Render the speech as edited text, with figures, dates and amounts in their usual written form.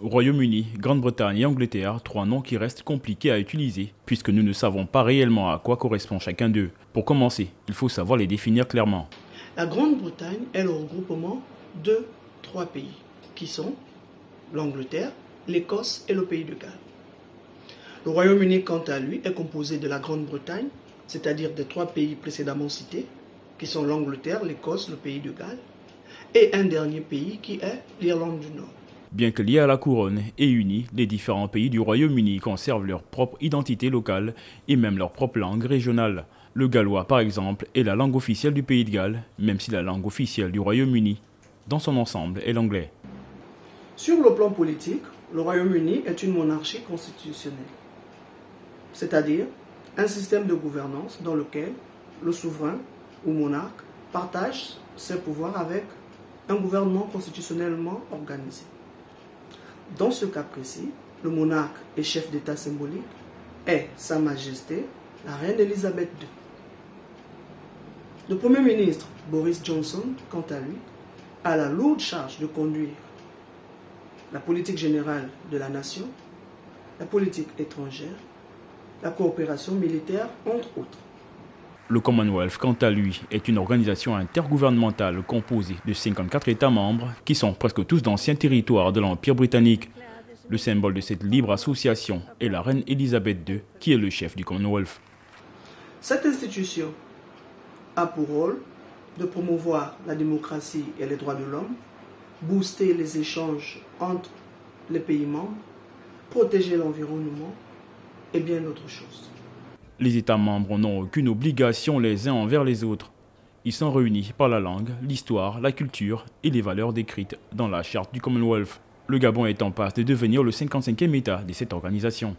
Royaume-Uni, Grande-Bretagne et Angleterre, trois noms qui restent compliqués à utiliser, puisque nous ne savons pas réellement à quoi correspond chacun d'eux. Pour commencer, il faut savoir les définir clairement. La Grande-Bretagne est le regroupement de trois pays, qui sont l'Angleterre, l'Écosse et le Pays de Galles. Le Royaume-Uni, quant à lui, est composé de la Grande-Bretagne, c'est-à-dire des trois pays précédemment cités, qui sont l'Angleterre, l'Écosse, le Pays de Galles, et un dernier pays qui est l'Irlande du Nord. Bien que liés à la couronne et unis, les différents pays du Royaume-Uni conservent leur propre identité locale et même leur propre langue régionale. Le gallois, par exemple, est la langue officielle du Pays de Galles, même si la langue officielle du Royaume-Uni, dans son ensemble, est l'anglais. Sur le plan politique, le Royaume-Uni est une monarchie constitutionnelle, c'est-à-dire un système de gouvernance dans lequel le souverain ou monarque partage ses pouvoirs avec un gouvernement constitutionnellement organisé. Dans ce cas précis, le monarque et chef d'État symbolique est Sa Majesté, la Reine Elisabeth II. Le Premier ministre, Boris Johnson, quant à lui, a la lourde charge de conduire la politique générale de la nation, la politique étrangère, la coopération militaire, entre autres. Le Commonwealth, quant à lui, est une organisation intergouvernementale composée de 54 États membres qui sont presque tous d'anciens territoires de l'Empire britannique. Le symbole de cette libre association est la reine Elisabeth II, qui est le chef du Commonwealth. Cette institution a pour rôle de promouvoir la démocratie et les droits de l'homme, booster les échanges entre les pays membres, protéger l'environnement et bien d'autres choses. Les États membres n'ont aucune obligation les uns envers les autres. Ils sont réunis par la langue, l'histoire, la culture et les valeurs décrites dans la charte du Commonwealth. Le Gabon est en passe de devenir le 55e État de cette organisation.